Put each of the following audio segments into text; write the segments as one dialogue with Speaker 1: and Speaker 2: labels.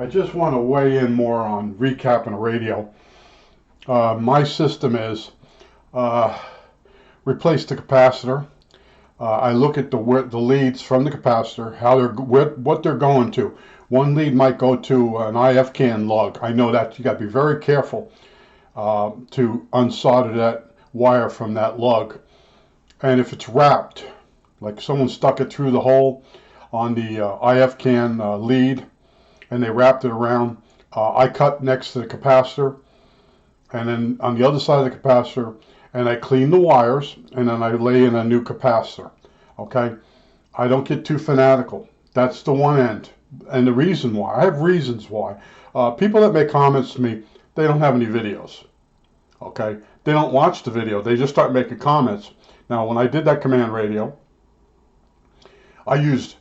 Speaker 1: I just want to weigh in more on recapping a radio. My system is uh, replace the capacitor. I look at the leads from the capacitor, how they're what they're going to. One lead might go to an IF can lug. I know that you got to be very careful to unsolder that wire from that lug. And if it's wrapped, like someone stuck it through the hole on the IF can lead, and they wrapped it around, I cut next to the capacitor, and then on the other side of the capacitor, and I clean the wires, and then I lay in a new capacitor. Okay, I don't get too fanatical. That's the one end, and the reason why. I have reasons why. People that make comments to me, they don't have any videos. Okay, they don't watch the video. They just start making comments. Now, when I did that command radio, I used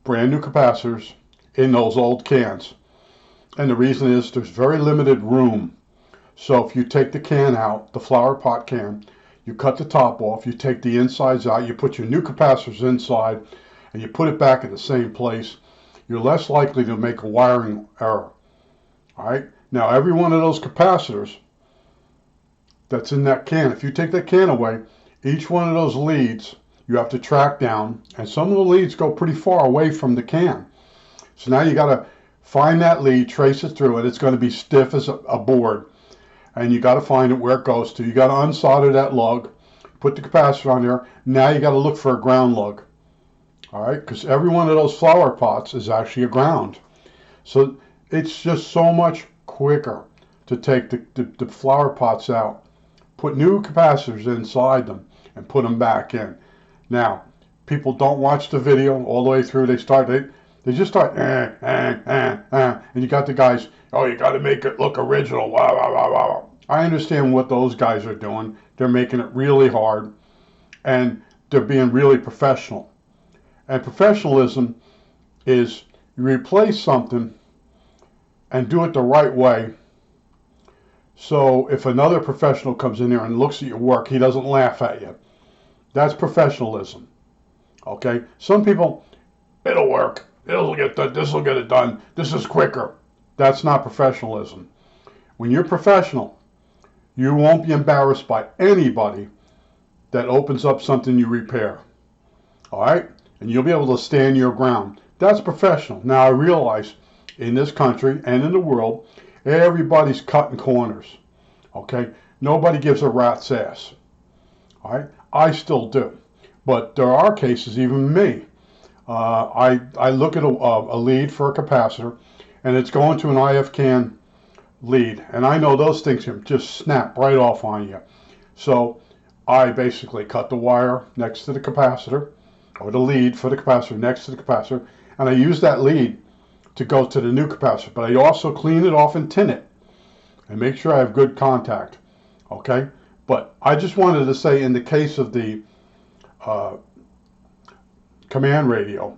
Speaker 1: brand new capacitors in those old cans, and the reason is there's very limited room. So if you take the can out, the flower pot can, you cut the top off, you take the insides out, you put your new capacitors inside, and you put it back in the same place, you're less likely to make a wiring error. All right, now every one of those capacitors that's in that can, if you take that can away, each one of those leads you have to track down, and some of the leads go pretty far away from the can. So now you got to find that lead, trace it through it. It's going to be stiff as a board, and you got to find it where it goes to. You got to unsolder that lug, put the capacitor on there. Now you got to look for a ground lug. All right, because every one of those flower pots is actually a ground. So it's just so much quicker to take the flower pots out, put new capacitors inside them, and put them back in. Now, people don't watch the video all the way through. They just start, and you got the guys, oh, you got to make it look original, wow, wow, wow, wow. I understand what those guys are doing. They're making it really hard, and they're being really professional. And professionalism is you replace something and do it the right way. So if another professional comes in there and looks at your work, he doesn't laugh at you. That's professionalism. Okay? Some people, it'll work. This will get it done. This is quicker. That's not professionalism. When you're professional, you won't be embarrassed by anybody that opens up something you repair. All right? And you'll be able to stand your ground. That's professional. Now, I realize in this country and in the world, everybody's cutting corners. Okay? Nobody gives a rat's ass. All right? I still do. But there are cases, even me. I look at a lead for a capacitor, and it's going to an IF can lead. And I know those things can just snap right off on you. So I basically cut the wire next to the capacitor, or the lead for the capacitor next to the capacitor, and I use that lead to go to the new capacitor. But I also clean it off and tin it, and make sure I have good contact. Okay? But I just wanted to say, in the case of the command radio,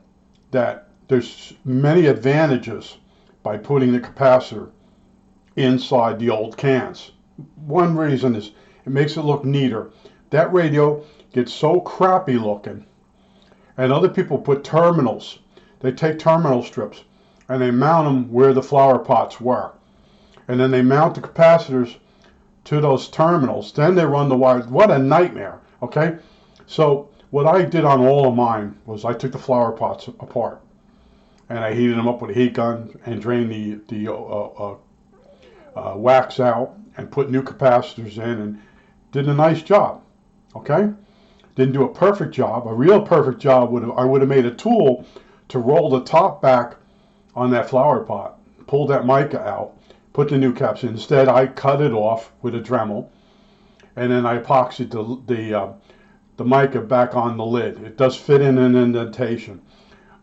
Speaker 1: that there's many advantages by putting the capacitor inside the old cans. One reason is it makes it look neater. That radio gets so crappy looking, and other people put terminals. They take terminal strips and they mount them where the flower pots were, and then they mount the capacitors to those terminals. Then they run the wires. What a nightmare. Okay, so what I did on all of mine was I took the flower pots apart, and I heated them up with a heat gun and drained the wax out and put new capacitors in and did a nice job. Okay, didn't do a perfect job. A real perfect job I would have made a tool to roll the top back on that flower pot, pull that mica out, put the new caps in. Instead, I cut it off with a Dremel, and then I epoxied the mica back on the lid. It does fit in an indentation.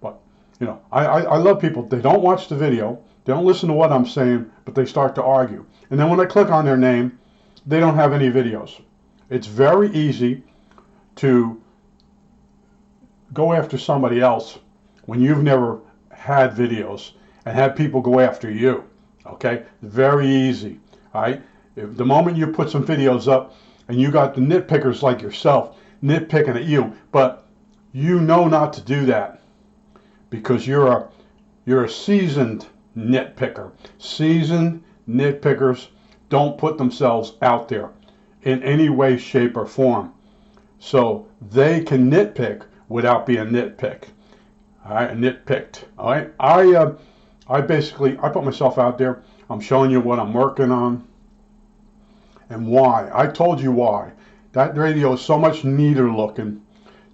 Speaker 1: But, you know, I love people. They don't watch the video. They don't listen to what I'm saying, but they start to argue. And then when I click on their name, they don't have any videos. It's very easy to go after somebody else when you've never had videos and have people go after you. Okay? Very easy. All right? If the moment you put some videos up and you got the nitpickers like yourself nitpicking at you, but you know not to do that because you're a seasoned nitpicker. Seasoned nitpickers don't put themselves out there in any way, shape, or form. So they can nitpick without being nitpicked. All right, nitpicked. All right, I put myself out there. I'm showing you what I'm working on and why. I told you why. That radio is so much neater looking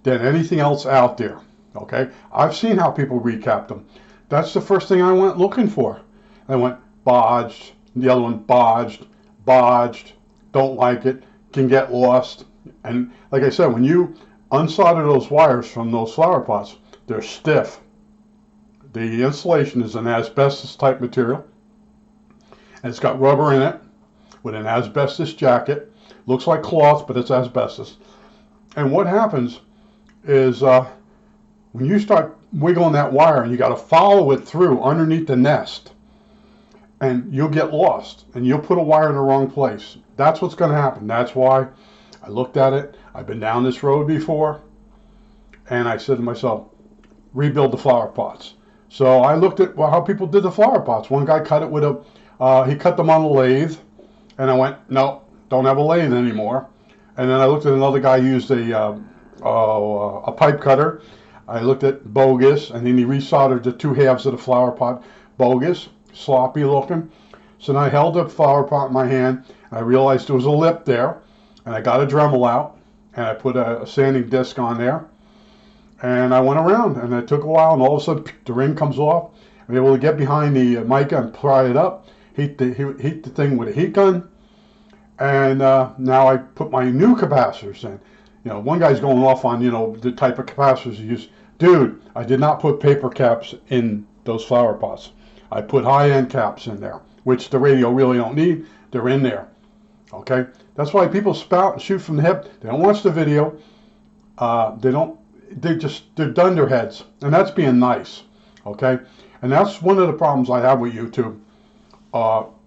Speaker 1: than anything else out there. Okay, I've seen how people recap them. That's the first thing I went looking for. I went bodged. The other one bodged. Don't like it. Can get lost. And like I said, when you unsolder those wires from those flower pots, they're stiff. The insulation is an asbestos type material, and it's got rubber in it with an asbestos jacket. Looks like cloth, but it's asbestos. And what happens is when you start wiggling that wire, and you got to follow it through underneath the nest, and you'll get lost, and you'll put a wire in the wrong place. That's what's going to happen. That's why I looked at it. I've been down this road before, and I said to myself, rebuild the flower pots. So I looked at how people did the flower pots. One guy cut it with he cut them on a lathe, and I went, no, don't have a lathe anymore. And then I looked at another guy who used a pipe cutter. I looked at bogus, and then he resoldered the two halves of the flower pot. Bogus, sloppy looking. So then I held the flower pot in my hand, and I realized there was a lip there, and I got a Dremel out, and I put a sanding disc on there, and I went around, and it took a while, and all of a sudden the ring comes off. I'm able to get behind the mica and pry it up, heat the thing with a heat gun, and now I put my new capacitors in. You know, one guy's going off on, you know, the type of capacitors he used. Dude, I did not put paper caps in those flower pots. I put high-end caps in there, which the radio really don't need. They're in there. Okay? That's why people spout and shoot from the hip. They don't watch the video. They're dunderheads. And that's being nice. Okay? And that's one of the problems I have with YouTube,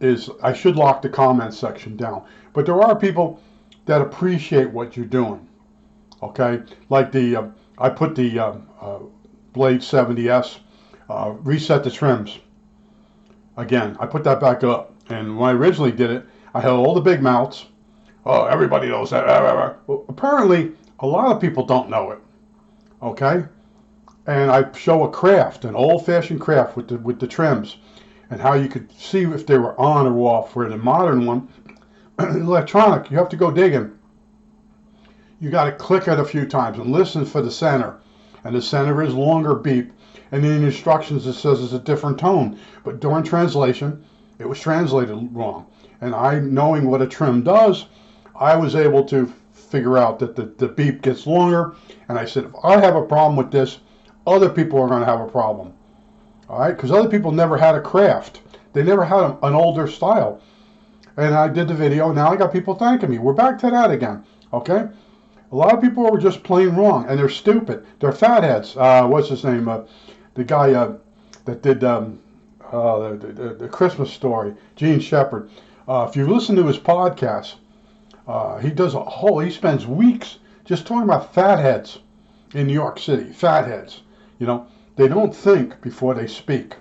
Speaker 1: is I should lock the comment section down. But there are people that appreciate what you're doing. Okay? Like I put the Blade 70S, reset the trims. Again, I put that back up. And when I originally did it, I had all the big mouths. Oh, everybody knows that. Well, apparently, a lot of people don't know it. Okay? And I show a craft, an old-fashioned craft with the trims, and how you could see if they were on or off. Where the modern one, electronic, you have to go digging. You got to click it a few times and listen for the center. And the center is longer beep. And in the instructions it says it's a different tone. But during translation, it was translated wrong. And I, knowing what a trim does, I was able to figure out that the beep gets longer. And I said, if I have a problem with this, other people are going to have a problem. All right? Because other people never had a craft. They never had an older style. And I did the video. Now I got people thanking me. We're back to that again. Okay? A lot of people were just plain wrong. And they're stupid. They're fatheads. What's his name? The guy that did the Christmas Story, Gene Shepard. If you listen to his podcast, he spends weeks just talking about fatheads in New York City. Fatheads. You know, they don't think before they speak.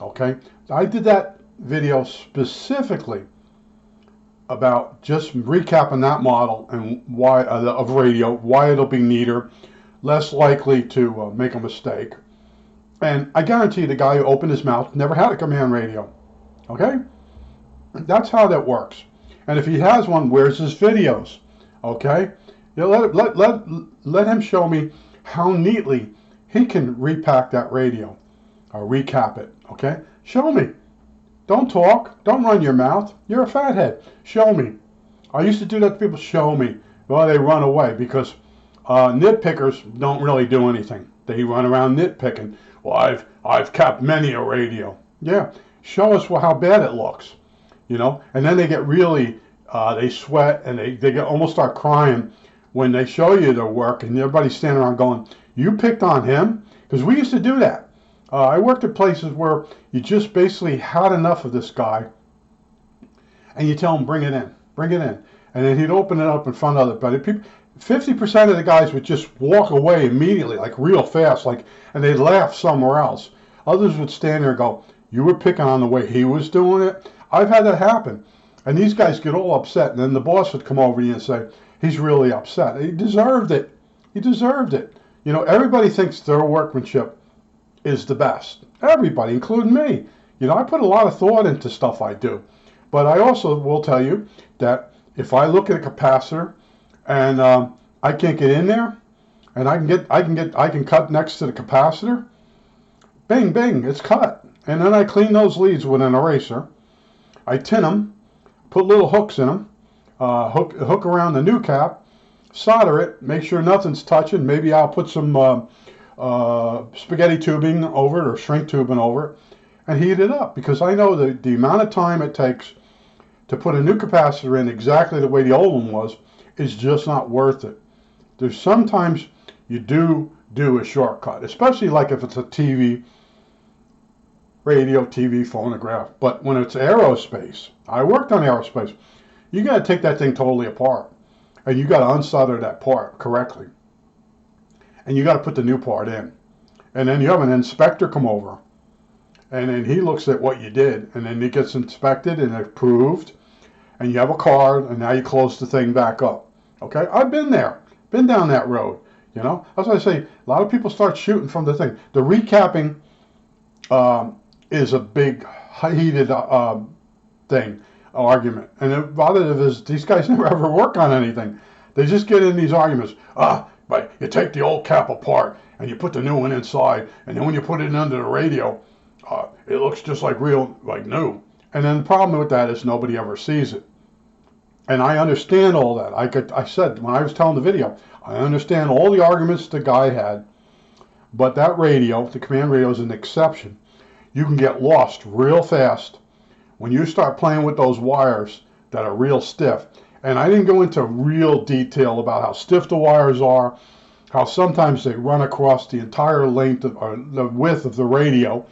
Speaker 1: Okay? I did that video specifically about just recapping that model and why of radio, why it'll be neater, less likely to make a mistake. And I guarantee the guy who opened his mouth never had a command radio. Okay? That's how that works. And if he has one, where's his videos? Okay? You know, let him show me how neatly he can repack that radio or recap it. Okay? Show me. Don't talk. Don't run your mouth. You're a fathead. Show me. I used to do that to people. Show me. Well, they run away because nitpickers don't really do anything. They run around nitpicking. Well, I've capped many a radio. Yeah, show us how bad it looks, you know. And then they get really, they sweat and they get almost start crying when they show you their work, and everybody's standing around going, "You picked on him?" Because we used to do that. I worked at places where you just basically had enough of this guy, and you tell him, "Bring it in, bring it in," and then he'd open it up in front of other people. 50% of the guys would just walk away immediately, like real fast, and they'd laugh somewhere else. Others would stand there and go, you were picking on the way he was doing it. I've had that happen. And these guys get all upset, and then the boss would come over to you and say, he's really upset. He deserved it. He deserved it. You know, everybody thinks their workmanship is the best. Everybody, including me. You know, I put a lot of thought into stuff I do. But I also will tell you that if I look at a capacitor and I can't get in there, and I can cut next to the capacitor, bing, bing, it's cut. And then I clean those leads with an eraser. I tin them, put little hooks in them, hook around the new cap, solder it, make sure nothing's touching. Maybe I'll put some spaghetti tubing over it or shrink tubing over it and heat it up, because I know the amount of time it takes to put a new capacitor in exactly the way the old one was is just not worth it. There's sometimes you do a shortcut, especially like if it's a TV, radio, TV, phonograph. But when it's aerospace, I worked on aerospace, you got to take that thing totally apart. And you got to unsolder that part correctly. And you got to put the new part in. And then you have an inspector come over. And then he looks at what you did. And then it gets inspected and approved. And you have a card. And now you close the thing back up. Okay? I've been there. Been down that road. You know? That's why I say a lot of people start shooting from the thing. The recapping is a big, heated thing. Argument. And a lot of it is these guys never ever work on anything. They just get in these arguments. But you take the old cap apart and you put the new one inside, and then when you put it under the radio, it looks just like real, like new. And then the problem with that is nobody ever sees it. And I understand all that. I said when I was telling the video, I understand all the arguments the guy had, but that radio, the command radio, is an exception. You can get lost real fast when you start playing with those wires that are real stiff. And I didn't go into real detail about how stiff the wires are, how sometimes they run across the entire length of, or the width of the radio.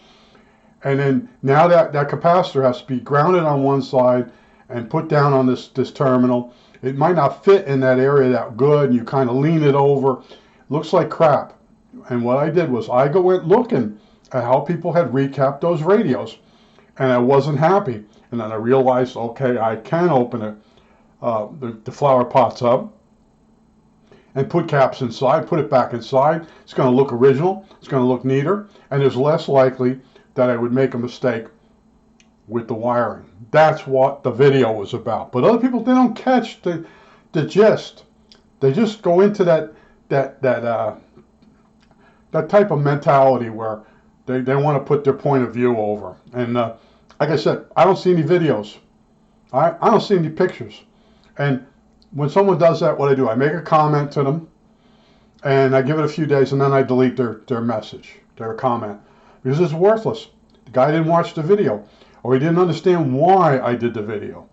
Speaker 1: And then now that capacitor has to be grounded on one side and put down on this terminal. It might not fit in that area that good, and you kind of lean it over. Looks like crap. And what I did was I went looking at how people had recapped those radios. And I wasn't happy. And then I realized, okay, I can open it, the flower pots up and put caps inside, put it back inside. It's going to look original. It's going to look neater. And it's less likely that I would make a mistake with the wiring. That's what the video was about. But other people, they don't catch the gist. They just go into that type of mentality where they want to put their point of view over. And like I said, I don't see any videos. I don't see any pictures. And when someone does that, what I do, I make a comment to them, and I give it a few days, and then I delete their message, their comment, because it's worthless. The guy didn't watch the video, or he didn't understand why I did the video.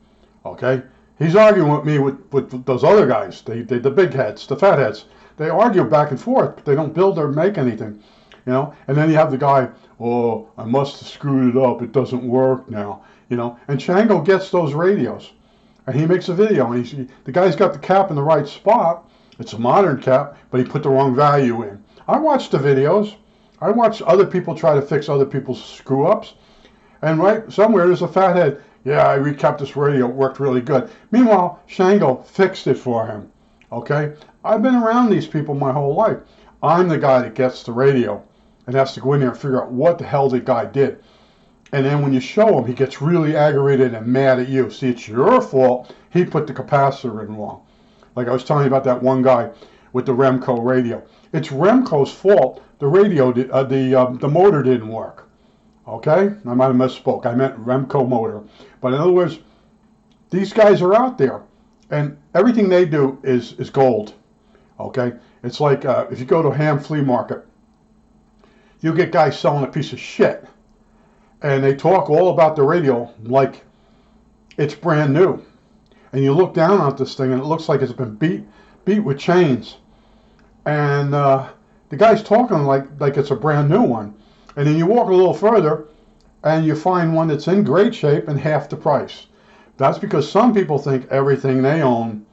Speaker 1: Okay? He's arguing with me with those other guys, the big heads, the fatheads. They argue back and forth, but they don't build or make anything. You know, and then you have the guy, oh, I must have screwed it up. It doesn't work now. You know, and Shango gets those radios, and he makes a video, and the guy's got the cap in the right spot. It's a modern cap, but he put the wrong value in. I watch the videos. I watch other people try to fix other people's screw-ups, and right somewhere there's a fathead. Yeah, I recapped this radio. It worked really good. Meanwhile, Shango fixed it for him. Okay, I've been around these people my whole life. I'm the guy that gets the radio and has to go in there and figure out what the hell the guy did. And then when you show him, he gets really aggravated and mad at you. See, it's your fault. He put the capacitor in wrong. Like I was telling you about that one guy with the Remco radio. It's Remco's fault. The radio, the motor didn't work. Okay? I might have misspoke. I meant Remco motor. But in other words, these guys are out there, and everything they do is gold. Okay? It's like if you go to a ham flea market, you get guys selling a piece of shit, and they talk all about the radio like it's brand new. And you look down on this thing, and it looks like it's been beat with chains. And the guy's talking like it's a brand new one. And then you walk a little further, and you find one that's in great shape and half the price. That's because some people think everything they own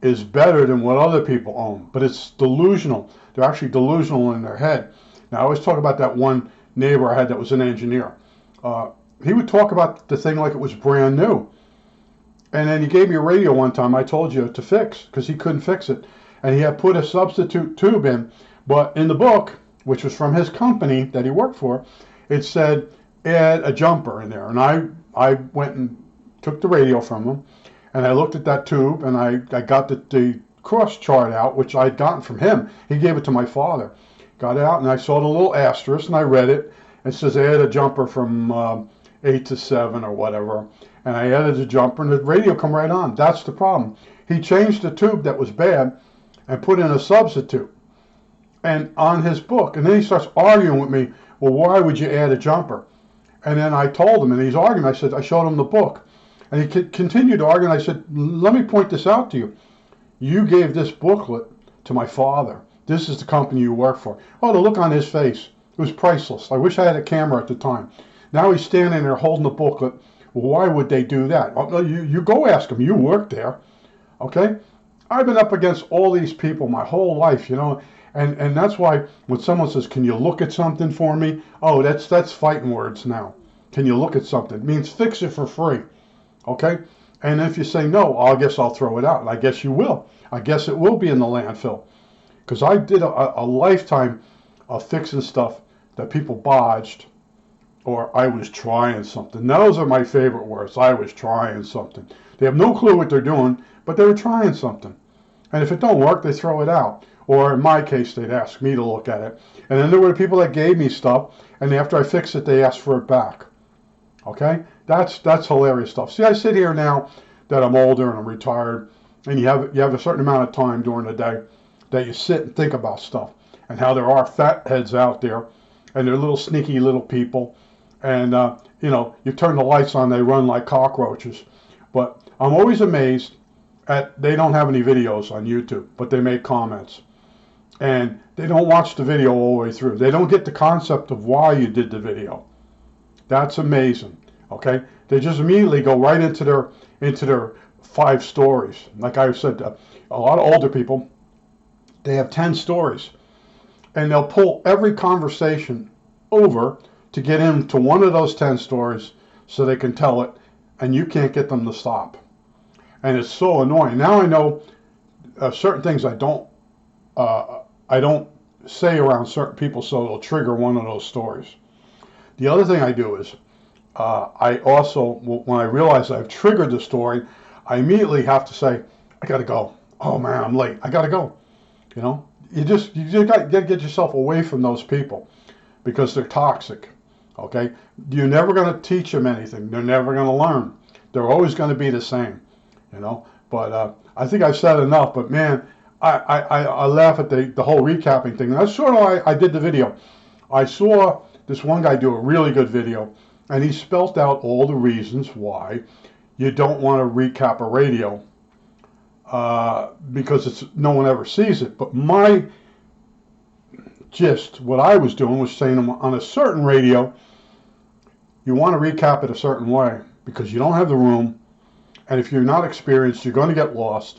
Speaker 1: is better than what other people own. But it's delusional. They're actually delusional in their head. Now, I always talk about that one neighbor I had that was an engineer. he would talk about the thing like it was brand new. And then he gave me a radio one time I told you to fix because he couldn't fix it. And he had put a substitute tube in. But in the book, which was from his company that he worked for, it said add a jumper in there. And I went and took the radio from him. And I looked at that tube and I got the cross chart out, which I'd gotten from him. He gave it to my father. Got it out and I saw the little asterisk and I read it. It says add a jumper from 8 to 7 or whatever. And I added the jumper and the radio come right on. That's the problem. He changed the tube that was bad and put in a substitute and on his book. And then he starts arguing with me, well, why would you add a jumper? And then I told him, and he's arguing. I said, I showed him the book. And he continued to argue, and I said, let me point this out to you. You gave this booklet to my father. This is the company you work for. Oh, the look on his face. It was priceless. I wish I had a camera at the time. Now he's standing there holding the booklet. Well, why would they do that? Well, you go ask him. You work there. Okay? I've been up against all these people my whole life, you know, and that's why when someone says, can you look at something for me? Oh, that's fighting words now. Can you look at something? It means fix it for free. Okay? And if you say no, I guess I'll throw it out. And I guess you will. I guess it will be in the landfill. Because I did a lifetime of fixing stuff that people bodged, or I was trying something. Those are my favorite words. I was trying something. They have no clue what they're doing, but they were trying something. And if it don't work, they throw it out. Or in my case, they'd ask me to look at it. And then there were people that gave me stuff, and after I fixed it, they asked for it back. Okay? That's hilarious stuff. See, I sit here now that I'm older and I'm retired, and you have a certain amount of time during the day that you sit and think about stuff and how there are fatheads out there, and they're little sneaky little people. And, you know, you turn the lights on, they run like cockroaches. But I'm always amazed at, they don't have any videos on YouTube, but they make comments. And they don't watch the video all the way through. They don't get the concept of why you did the video. That's amazing, okay? They just immediately go right into their 5 stories. Like I said, a lot of older people, they have 10 stories. And they'll pull every conversation over to get into one of those 10 stories so they can tell it, and you can't get them to stop. And it's so annoying. Now I know certain things I don't say around certain people, so it'll trigger one of those stories. The other thing I do is I also, when I realize I've triggered the story, I immediately have to say, I gotta go. Oh man, I'm late. I gotta go. You know, you just got to get yourself away from those people because they're toxic. Okay, you're never going to teach them anything. They're never going to learn. They're always going to be the same. You know. But I think I've said enough. But man, I laugh at the whole recapping thing. That's sort of why I did the video. I saw this one guy do a really good video, and he spelt out all the reasons why you don't want to recap a radio. Because no one ever sees it. But my gist, what I was doing was saying on a certain radio, you want to recap it a certain way because you don't have the room, and if you're not experienced, you're going to get lost,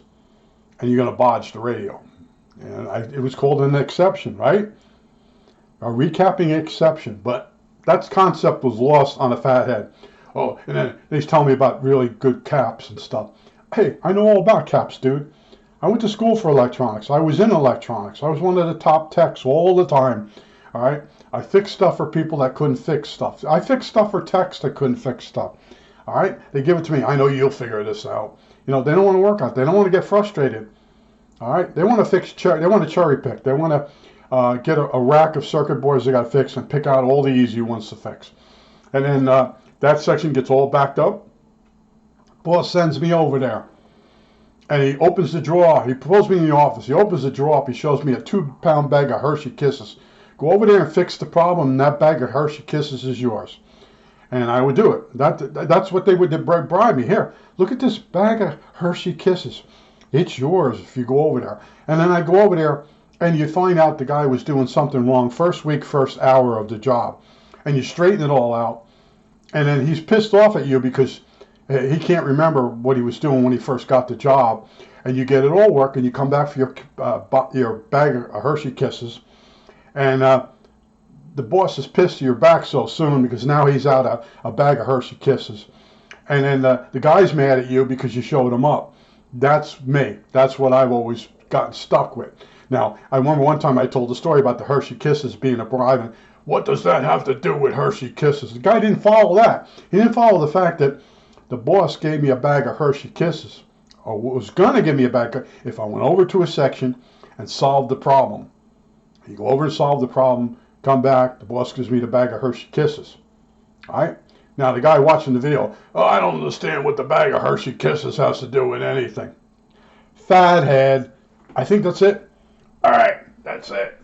Speaker 1: and you're going to bodge the radio. And it was called an exception, right? A recapping exception. But that concept was lost on a fathead. Oh, and then he's telling me about really good caps and stuff. Hey, I know all about caps, dude. I went to school for electronics. I was in electronics. I was one of the top techs all the time. All right? I fixed stuff for people that couldn't fix stuff. I fixed stuff for techs that couldn't fix stuff. All right? They give it to me. I know you'll figure this out. You know, they don't want to work on it. They don't want to get frustrated. All right? They want to fix, they want to cherry pick. They want to get a rack of circuit boards they got to fix and pick out all the easy ones to fix. And then that section gets all backed up. Boss sends me over there, and he opens the drawer. He pulls me in the office. He opens the drawer up. He shows me a 2-pound bag of Hershey Kisses. Go over there and fix the problem, and that bag of Hershey Kisses is yours. And I would do it. That's what they would bribe me. Here, look at this bag of Hershey Kisses. It's yours if you go over there. And then I go over there, and you find out the guy was doing something wrong first week, first hour of the job. And you straighten it all out. And then he's pissed off at you because he can't remember what he was doing when he first got the job, and you get it all working. You come back for your bag of Hershey Kisses, and the boss is pissed you're back so soon because now he's out a bag of Hershey Kisses. And then the guy's mad at you because you showed him up. That's me. That's what I've always gotten stuck with. Now, I remember one time I told the story about the Hershey Kisses being a bribe, and what does that have to do with Hershey Kisses? The guy didn't follow that. He didn't follow the fact that the boss gave me a bag of Hershey Kisses, or was going to give me a bag if I went over to a section and solved the problem. You go over and solve the problem, come back, the boss gives me the bag of Hershey Kisses. All right? Now, the guy watching the video, oh, I don't understand what the bag of Hershey Kisses has to do with anything. Fathead. I think that's it. All right, that's it.